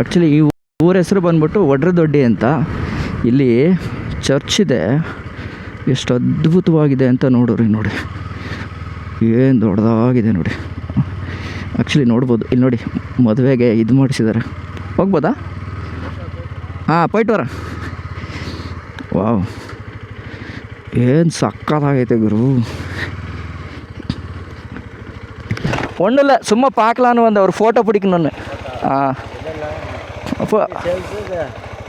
Actually ಈ ಊರ ಹೆಸರು ಬಂದ್ಬಿಟ್ಟು ಒಡ್ರದೊಡ್ಡಿ ಅಂತ. ಇಲ್ಲಿ ಚರ್ಚ್ ಇದೆ, ಎಷ್ಟು ಅದ್ಭುತವಾಗಿದೆ ಅಂತ ನೋಡ್ರಿ. ನೋಡಿ ಏನು ದೊಡ್ಡದಾಗಿದೆ ನೋಡಿ. ಆ್ಯಕ್ಚುಲಿ ನೋಡ್ಬೋದು, ಇಲ್ಲಿ ನೋಡಿ ಮದುವೆಗೆ ಇದು ಮಾಡಿಸಿದ್ದಾರೆ. ಹೋಗ್ಬೋದಾ? ಹಾಂ, ಪೈಟೋರ. ವಾವ್, ಏನು ಸಕ್ಕತ್ತಾಗೈತೆ ಗುರು. ஒன்றும் சும்மா பார்க்கலான்னு வந்த ஒரு ஃபோட்டோ பிடிக்கணுன்னு. அப்போ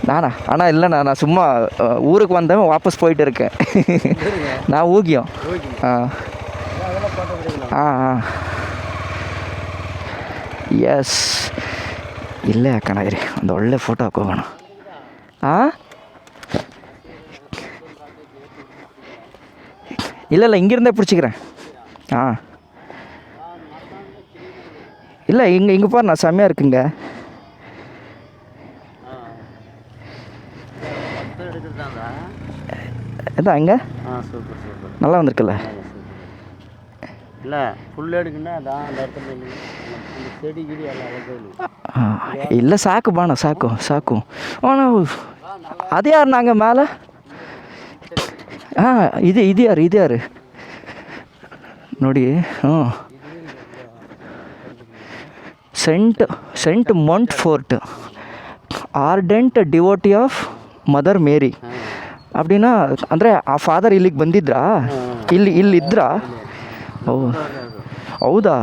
நானா? ஆனால் இல்லைண்ணா, நான் சும்மா ஊருக்கு வந்தேன், வாபஸ் போயிட்டு இருக்கேன். நான் ஊகியம். ಎಸ್, ಇಲ್ಲೇ ಹಾಕೋಣ ಇರಿ, ಒಂದು ಒಳ್ಳೆ ಫೋಟೋ ಹಾಕೋಗೋಣ. ಇಲ್ಲ ಹಿಂಗಿರ್ದೆ பிடிச்சிக்கிறேன். இல்லை இங்கே பாரு, நான் செம்மையாக இருக்குங்க. இதான் இங்கே நல்லா வந்திருக்குல்ல. இல்லை ஃபுல் எடுக்குன்னா அதான் அந்த இடத்துல செடி கிடி எல்லாம் இல்லை ಸಾಕು ಬಾಣ, ಸಾಕು ಸಾಕು. ನಾವು ಅದು ಯಾರು நாங்கள் மேலே? ಇದು ಯಾರು ನೋಡಿ. Saint Montfort, ardent devotee of mother Mary ಅಪ್ಡಿನಾ. ಅಂದರೆ ಆ ಫಾದರ್ ಇಲ್ಲಿಗೆ ಬಂದಿದ್ರಾ? ಇಲ್ಲಿದ್ರಾ? ಹೌದಾ?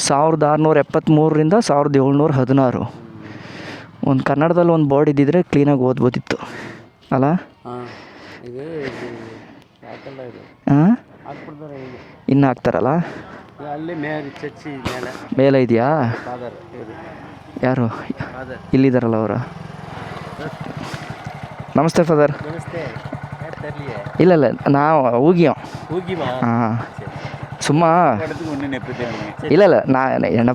1673ರಿಂದ 1716. ಒಂದು ಕನ್ನಡದಲ್ಲಿ ಒಂದು ಬೋರ್ಡ್ ಇದ್ದಿದ್ರೆ ಕ್ಲೀನಾಗಿ ಓದ್ಬೋದಿತ್ತು ಅಲ್ಲ? ಇನ್ನು ಹಾಕ್ತಾರಲ್ಲ. ಮೇಲೆ ಇದೆಯಾ? ಯಾರು ಇಲ್ಲಿದ್ದಾರಲ್ಲ ಅವರು? ನಮಸ್ತೆ ಫಾದರ್. ಇಲ್ಲ ನಾವು ஊகியம். சும்மா இல்லை நான் என்ன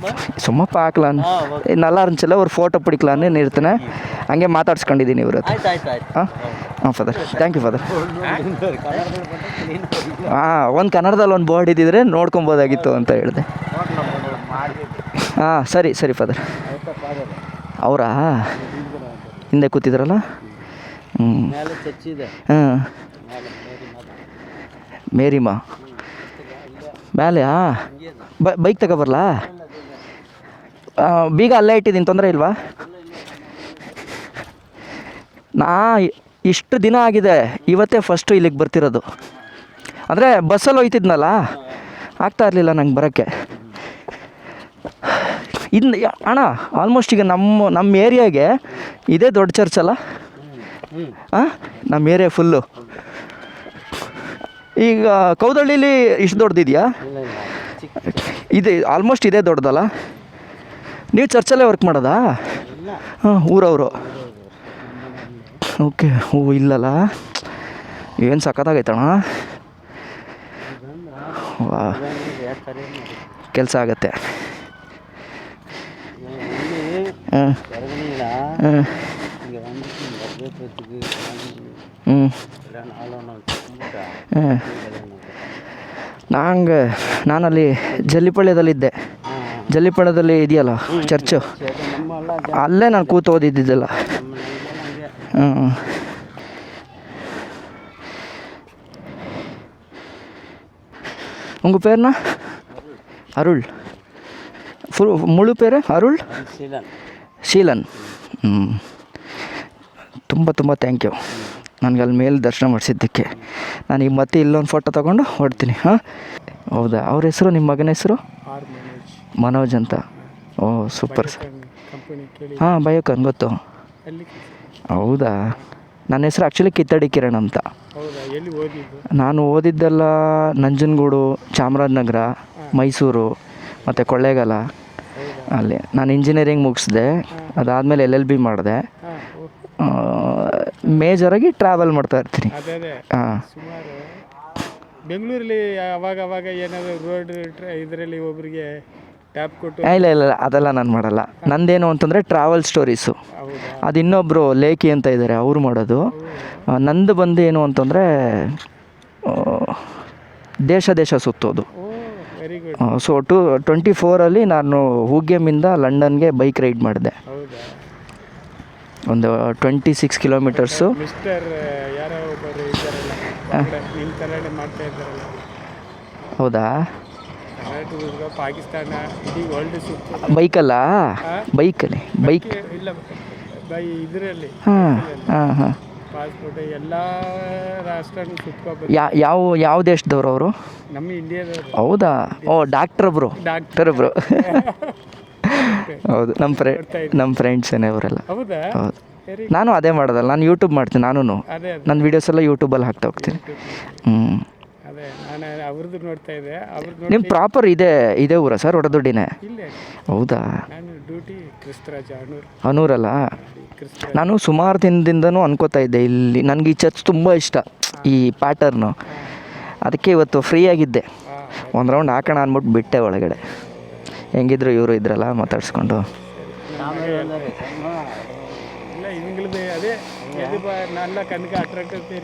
சும்மா பார்க்கலான்னு, நல்லா இருந்துச்சுல்ல, ஒரு ஃபோட்டோ பிடிக்கலான்னு நிறுத்தினேன். ಹಂಗೆ ಮಾತಾಡ್ಸ್ಕೊಂಡಿದ್ದೀನಿ ಇವ್ರ ಹತ್ರ. Father, thank you father. ಒಂದು ಕನ್ನಡದಲ್ಲಿ ಒಂದು ಬೋರ್ಡ್ ಇದ್ದಿದ್ರೆ ನೋಡ್ಕೊಬೋದಾಗಿತ್ತು ಅಂತ ಹೇಳಿದೆ. ಸರಿ ಫಾದರ್. ಅವರಾ ಹಿಂದೆ ಕೂತಿದ್ರಲ್ಲ? ಮೇರಿಮಾ ಮೇಲೆ ಬೈಕ್ ತಗೊಬರಲ್ಲ? ಬೀಗ ಅಲ್ಲೇ ಇಟ್ಟಿದ್ದೀನಿ, ತೊಂದರೆ ಇಲ್ವಾ? ಇಷ್ಟು ದಿನ ಆಗಿದೆ, ಇವತ್ತೇ ಫಸ್ಟು ಇಲ್ಲಿಗೆ ಬರ್ತಿರೋದು. ಅಂದರೆ ಬಸ್ಸಲ್ಲಿ ಹೋಯ್ತಿದ್ನಲ್ಲ, ಆಗ್ತಾ ಇರಲಿಲ್ಲ ನಂಗೆ ಬರೋಕ್ಕೆ. ಇನ್ನು ಅಣ್ಣ ಆಲ್ಮೋಸ್ಟ್ ಈಗ ನಮ್ಮ ಏರಿಯಾಗೆ ಇದೇ ದೊಡ್ಡ ಚರ್ಚ್ ಅಲ್ಲ? ನಮ್ಮ ಏರಿಯಾ ಫುಲ್ಲು. ಈಗ ಕೌದಳ್ಳಿಲಿ ಇಷ್ಟು ದೊಡ್ಡದಿದೆಯಾ? ಇದೆ, ಆಲ್ಮೋಸ್ಟ್ ಇದೇ ದೊಡ್ಡದಲ್ಲ? ನೀವು ಚರ್ಚಲ್ಲೇ ವರ್ಕ್ ಮಾಡೋದಾ? ಊರವರು. ಓಕೆ. ಇಲ್ಲಲ್ಲ, ಏನು ಸಖತ್ತಾಗೈತಣ್ಣ. ವಾ, ಕೆಲಸ ಆಗತ್ತೆ. ನಾನಲ್ಲಿ ಜಲ್ಲಿಪಳ್ಯದಲ್ಲಿದ್ದೆ. ಜಲ್ಲಿಪಳ್ಯದಲ್ಲಿ ಇದೆಯಲ್ಲ ಚರ್ಚು, ಅಲ್ಲೇ ನಾನು ಕೂತು ಓದಿದ್ದಿದ್ದಲ್ಲ. உங்க பேர்னா? ಅರುಳ್. ಮುಳು ಪೇರೆ ಅರುಳ್ ಶೀಲನ್. ತುಂಬ ಥ್ಯಾಂಕ್ ಯು ನನಗೆ ಅಲ್ಲಿ ಮೇಲೆ ದರ್ಶನ ಮಾಡಿಸಿದ್ದಕ್ಕೆ. ನಾನೀಗ ಮತ್ತೆ ಇಲ್ಲೊಂದು ಫೋಟೋ ತೊಗೊಂಡು ಹೊಡ್ತೀನಿ. ಹೌದಾ? ಅವ್ರ ಹೆಸರು, ನಿಮ್ಮ ಮಗನ ಹೆಸರು? ಮನೋಜ್ ಅಂತ. ಓ ಸೂಪರ್ ಸರ್. ಬಯೋಕಾನ್ ಗೊತ್ತು. ಹೌದಾ? ನನ್ನ ಹೆಸರು ಆ್ಯಕ್ಚುಲಿ ಕಿತ್ತಡಿ ಕಿರಣ್ ಅಂತ. ನಾನು ಓದಿದ್ದೆಲ್ಲ ನಂಜನಗೂಡು, ಚಾಮರಾಜನಗರ, ಮೈಸೂರು ಮತ್ತು ಕೊಳ್ಳೇಗಾಲ. ಅಲ್ಲಿ ನಾನು ಇಂಜಿನಿಯರಿಂಗ್ ಮುಗಿಸಿದೆ. ಅದಾದಮೇಲೆ LLB ಮಾಡಿದೆ. ಮೇಜರಾಗಿ ಟ್ರಾವೆಲ್ ಮಾಡ್ತಾ ಇರ್ತೀನಿ. ಬೆಂಗಳೂರಲ್ಲಿ ಅವಾಗ ಏನಾದರೂ ರೋಡ್ ಇದರಲ್ಲಿ ಒಬ್ಬರಿಗೆ ಟ್ಯಾಪ್ ಕೊಟ್ಟು? ಇಲ್ಲ ಅದೆಲ್ಲ ನಾನು ಮಾಡಲ್ಲ. ನಂದೇನು ಅಂತಂದರೆ ಟ್ರಾವೆಲ್ ಸ್ಟೋರೀಸು. ಅದು ಇನ್ನೊಬ್ಬರು ಲೇಖಿ ಅಂತ ಇದ್ದಾರೆ, ಅವರು ಮಾಡೋದು. ನಂದು ಬಂದು ಏನು ಅಂತಂದರೆ ದೇಶ ಸುತ್ತೋದು. ಹೋಗ್ಬೇಕು. ಸೊ 24 ನಾನು ಹೂಗ್ಯಮಿಂದ ಲಂಡನ್ಗೆ ಬೈಕ್ ರೈಡ್ ಮಾಡಿದೆ. ಹೌದಾ? ಒಂದು 26 ಕಿಲೋಮೀಟರ್ಸು. ಮಿಸ್ಟರ್ ಯಾರೋ ಒಬ್ಬರು ಇದ್ದಾರಲ್ಲ, ನಿಮ್ಮ ಥರನೇ ಮಾಡ್ತಾ ಇದ್ದಾರಲ್ಲ. ಹೌದಾ? ಕರ್ನಾಟಕ, ಪಾಕಿಸ್ತಾನ, ಇಡೀ ವರ್ಲ್ಡ್ ಸುತ್ತ ಬೈಕಲ್ಲ? ಬೈಕಲ್ಲಿ ಬೈಕ್ ಇಲ್ಲ, ಬೈ ಇದರಲ್ಲಿ ಹಾಂ ಹಾಂ ಹಾಂ. ಪಾಸ್ಪೋರ್ಟ್ ಎಲ್ಲ ರಾಷ್ಟ್ರನೂ ಸುತ್ಕೊಬೋದು. ಯಾವ ದೇಶದವ್ರು ಅವರು? ನಮ್ಮ ಇಂಡಿಯಾದವರು. ಹೌದಾ? ಓ, ಡಾಕ್ಟ್ರೊಬ್ರು. ಡಾಕ್ಟರ್. ಹೌದು, ನಮ್ಮ ಫ್ರೆಂಡ್ಸೇನೆ ಅವರೆಲ್ಲ. ಹೌದಾ? ಹೌದು. ನಾನು ಅದೇ ಮಾಡೋದಲ್ಲ, ನಾನು ಯೂಟ್ಯೂಬ್ ಮಾಡ್ತೀನಿ. ನಾನು ಅದೇ ನನ್ನ ವೀಡಿಯೋಸ್ ಎಲ್ಲ ಯೂಟ್ಯೂಬಲ್ಲಿ ಹಾಕ್ತಾ ಹೋಗ್ತೀನಿ. ಅದೇ ನಾನು ಅವ್ರದ್ದು ನೋಡ್ತಾ ಇದ್ದೆ. ಅವ್ರದ್ದು ನಿಮ್ಮ ಪ್ರಾಪರ್ ಇದೇ ಊರಾ ಸರ್? ಒಡದೊಡ್ಡಿನೇ? ಇಲ್ಲೇ. ಹೌದಾ? ನಾನು ಡ್ಯೂಟಿ ಕ್ರಿಸ್ತರಾಜ ಅನೂರಲ್ಲ? ನಾನು ಸುಮಾರು ದಿನದಿಂದನೂ ಅನ್ಕೋತಾ ಇದ್ದೆ, ಇಲ್ಲಿ ನನಗೆ ಈ ಚರ್ಚ್ ತುಂಬ ಇಷ್ಟ, ಈ ಪ್ಯಾಟರ್ನು. ಅದಕ್ಕೆ ಇವತ್ತು ಫ್ರೀ ಆಗಿದ್ದೆ, ಒಂದು ರೌಂಡ್ ಹಾಕೋಣ ಅಂದ್ಬಿಟ್ಟು ಬಿಟ್ಟೆ ಒಳಗಡೆ. ಹೆಂಗಿದ್ರು ಇವರು ಇದ್ರಲ್ಲ, ಮಾತಾಡಿಸ್ಕೊಂಡು.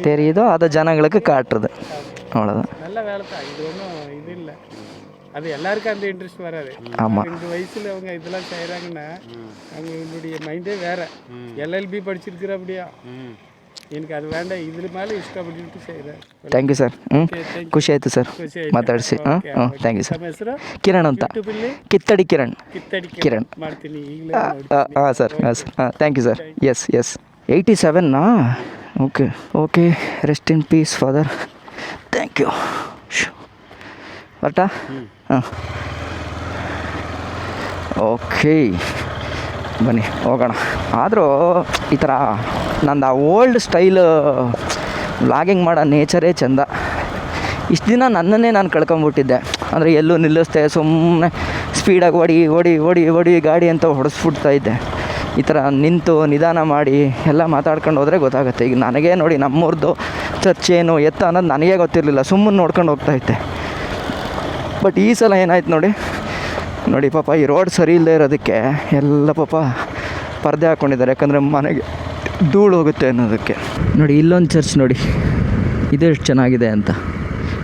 தெரியுதோ அதை ஜனங்களுக்கு காட்டுறது, அவ்வளோதான். நல்ல வேலை தான், இது ஒன்றும் இது இல்லை. அது எல்லாருக்கும் அந்த இன்ட்ரெஸ்ட் வராது. ஆமாம், இந்த வயசில் அவங்க இதெல்லாம் செய்கிறாங்கன்னா அவங்களுடைய மைண்டே வேறு. எல்எல்பி படிச்சிருக்கிற அப்படியா, எனக்கு ಅದು ಬೇಡ, ಇದ್ರ ಮೇಲೆ ಇಷ್ಟಪಟ್ಟು ಸೇರಿದೆ. Thank you sir. ಖುಷಿ ಆಯಿತು ಸರ್ ಮಾತಾಡಿಸಿ. Thank you sir. ಕಿರಣ್ ಅಂತ, ಕಿತ್ತಡಿ ಕಿರಣ್. ಮಾಡ್ತೀನಿ ಈಗಲೇ. ಹಾಂ ಸರ್, ಹಾಂ sir, thank you sir. S 87ನಾ? Okay. Rest in peace father. Thank you. ಬರ್ಟಾ? ಹಾಂ, ಓಕೆ, ಬನ್ನಿ ಹೋಗೋಣ. ಆದರೂ ಈ ಥರ ನಂದು ಆ ಓಲ್ಡ್ ಸ್ಟೈಲ್ ವ್ಲಾಗಿಂಗ್ ಮಾಡೋ ನೇಚರೇ ಚೆಂದ. ಇಷ್ಟು ದಿನ ನನ್ನನ್ನೇ ನಾನು ಕಳ್ಕೊಂಬಿಟ್ಟಿದ್ದೆ. ಅಂದರೆ ಎಲ್ಲೂ ನಿಲ್ಲಿಸ್ದೆ, ಸುಮ್ಮನೆ ಸ್ಪೀಡಾಗಿ ಹೊಡಿ ಗಾಡಿ ಅಂತ ಹೊಡೆಸ್ಬಿಡ್ತಾ ಇದ್ದೆ. ಈ ಥರ ನಿಂತು ನಿಧಾನ ಮಾಡಿ ಎಲ್ಲ ಮಾತಾಡ್ಕೊಂಡು ಹೋದರೆ ಗೊತ್ತಾಗುತ್ತೆ. ಈಗ ನನಗೇ ನೋಡಿ, ನಮ್ಮೂರ್ದು ಚರ್ಚ್ ಏನು ಎತ್ತ ಅನ್ನೋದು ನನಗೇ ಗೊತ್ತಿರಲಿಲ್ಲ, ಸುಮ್ಮನೆ ನೋಡ್ಕೊಂಡು ಹೋಗ್ತಾಯಿದ್ದೆ. ಬಟ್ ಈ ಸಲ ಏನಾಯ್ತು ನೋಡಿ ಪಾಪ, ಈ ರೋಡ್ ಸರಿ ಇಲ್ಲದೆ ಇರೋದಕ್ಕೆ ಎಲ್ಲ ಪಾಪ ಪರ್ದೆ ಹಾಕ್ಕೊಂಡಿದ್ದಾರೆ, ಯಾಕಂದರೆ ಮನೆಗೆ ಧೂಳು ಹೋಗುತ್ತೆ ಅನ್ನೋದಕ್ಕೆ. ನೋಡಿ ಇಲ್ಲೊಂದು ಚರ್ಚ್ ನೋಡಿ, ಇದು ಎಷ್ಟು ಚೆನ್ನಾಗಿದೆ ಅಂತ.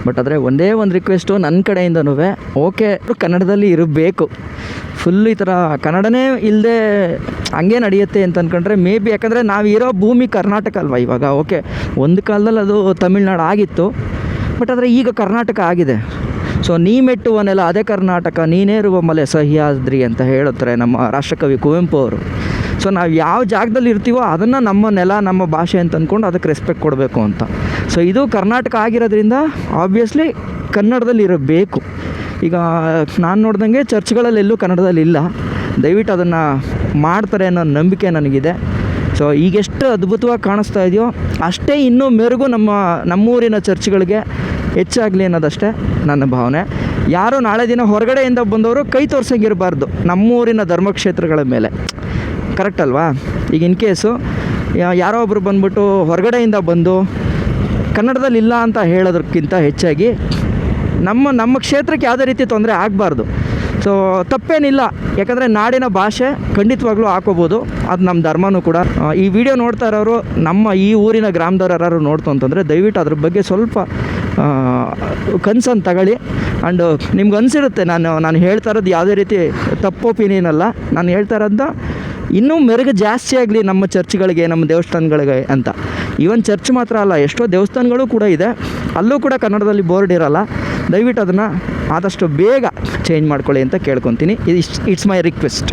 ಬಟ್ ಆದರೆ ಒಂದೇ ಒಂದು ರಿಕ್ವೆಸ್ಟು ನನ್ನ ಕಡೆಯಿಂದನೂ, ಓಕೆ ಕನ್ನಡದಲ್ಲಿ ಇರಬೇಕು ಫುಲ್ಲು. ಈ ಥರ ಕನ್ನಡನೇ ಇಲ್ಲದೆ ಹಂಗೆ ನಡೆಯುತ್ತೆ ಅಂತ ಅಂದ್ಕೊಂಡ್ರೆ ಮೇ ಬಿ, ಯಾಕಂದರೆ ನಾವಿರೋ ಭೂಮಿ ಕರ್ನಾಟಕ ಅಲ್ವಾ ಇವಾಗ. ಓಕೆ, ಒಂದು ಕಾಲದಲ್ಲಿ ಅದು ತಮಿಳ್ನಾಡು ಆಗಿತ್ತು, ಬಟ್ ಆದರೆ ಈಗ ಕರ್ನಾಟಕ ಆಗಿದೆ. ಸೊ ನೀ ಮೆಟ್ಟುವನೆಲ್ಲ ಅದೇ ಕರ್ನಾಟಕ, ನೀನೇ ಇರುವ ಮಲೆ ಸಹ್ಯಾದ್ರಿ ಅಂತ ಹೇಳುತ್ತಾರೆ ನಮ್ಮ ರಾಷ್ಟ್ರಕವಿ ಕುವೆಂಪು ಅವರು. ಸೊ ನಾವು ಯಾವ ಜಾಗದಲ್ಲಿ ಇರ್ತೀವೋ ಅದನ್ನು ನಮ್ಮ ನೆಲ, ನಮ್ಮ ಭಾಷೆ ಅಂತ ಅಂದ್ಕೊಂಡು ಅದಕ್ಕೆ ರೆಸ್ಪೆಕ್ಟ್ ಕೊಡಬೇಕು ಅಂತ. ಸೊ ಇದು ಕರ್ನಾಟಕ ಆಗಿರೋದ್ರಿಂದ ಆಬ್ವಿಯಸ್ಲಿ ಕನ್ನಡದಲ್ಲಿ ಇರಬೇಕು. ಈಗ ನಾನು ನೋಡ್ದಂಗೆ ಚರ್ಚ್ಗಳಲ್ಲೆಲ್ಲೂ ಕನ್ನಡದಲ್ಲಿ ಇಲ್ಲ. ದಯವಿಟ್ಟು ಅದನ್ನು ಮಾಡ್ತಾರೆ ಅನ್ನೋ ನಂಬಿಕೆ ನನಗಿದೆ. ಸೊ ಈಗೆಷ್ಟು ಅದ್ಭುತವಾಗಿ ಕಾಣಿಸ್ತಾ ಇದೆಯೋ ಅಷ್ಟೇ ಇನ್ನೂ ಮೆರುಗು ನಮ್ಮೂರಿನ ಚರ್ಚ್ಗಳಿಗೆ ಹೆಚ್ಚಾಗಲಿ ಅನ್ನೋದಷ್ಟೇ ನನ್ನ ಭಾವನೆ. ಯಾರು ನಾಳೆ ದಿನ ಹೊರಗಡೆಯಿಂದ ಬಂದವರು ಕೈ ತೋರ್ಸಂಗಿರಬಾರ್ದು ನಮ್ಮೂರಿನ ಧರ್ಮಕ್ಷೇತ್ರಗಳ ಮೇಲೆ. ಕರೆಕ್ಟ್ ಅಲ್ವಾ? ಈಗ ಇನ್ ಕೇಸು ಯಾರೋ ಒಬ್ಬರು ಬಂದ್ಬಿಟ್ಟು ಹೊರಗಡೆಯಿಂದ ಬಂದು ಕನ್ನಡದಲ್ಲಿ ಇಲ್ಲ ಅಂತ ಹೇಳೋದಕ್ಕಿಂತ ಹೆಚ್ಚಾಗಿ ನಮ್ಮ ಕ್ಷೇತ್ರಕ್ಕೆ ಯಾವುದೇ ರೀತಿ ತೊಂದರೆ ಆಗಬಾರ್ದು. ಸೊ ತಪ್ಪೇನಿಲ್ಲ, ಯಾಕಂದರೆ ನಾಡಿನ ಭಾಷೆ ಖಂಡಿತವಾಗ್ಲೂ ಹಾಕೋಬೋದು, ಅದು ನಮ್ಮ ಧರ್ಮನೂ ಕೂಡ. ಈ ವಿಡಿಯೋ ನೋಡ್ತಾ ಇರೋರು ನಮ್ಮ ಈ ಊರಿನ ಗ್ರಾಮದವ್ರು ಯಾರು ನೋಡ್ತು ಅಂತಂದರೆ ದಯವಿಟ್ಟು ಅದ್ರ ಬಗ್ಗೆ ಸ್ವಲ್ಪ ಕನ್ಸನ್ನು ತಗೊಳ್ಳಿ. ಆ್ಯಂಡ್ ನಿಮ್ಗೆ ಅನಿಸಿರುತ್ತೆ ನಾನು ಹೇಳ್ತಾ ಇರೋದು ಯಾವುದೇ ರೀತಿ ತಪ್ಪು ಒಪಿನಿಯನ್ ಅಲ್ಲ. ನಾನು ಹೇಳ್ತಾ ಇರೋದು ಇನ್ನೂ ಮೆರುಗು ಜಾಸ್ತಿ ಆಗಲಿ ನಮ್ಮ ಚರ್ಚ್ಗಳಿಗೆ, ನಮ್ಮ ದೇವಸ್ಥಾನಗಳಿಗೆ ಅಂತ. ಈವನ್ ಚರ್ಚ್ ಮಾತ್ರ ಅಲ್ಲ, ಎಷ್ಟೋ ದೇವಸ್ಥಾನಗಳು ಕೂಡ ಇದೆ, ಅಲ್ಲೂ ಕೂಡ ಕನ್ನಡದಲ್ಲಿ ಬೋರ್ಡ್ ಇರೋಲ್ಲ. ದಯವಿಟ್ಟು ಅದನ್ನು ಆದಷ್ಟು ಬೇಗ ಚೇಂಜ್ ಮಾಡ್ಕೊಳ್ಳಿ ಅಂತ ಕೇಳ್ಕೊತೀನಿ. It's my request.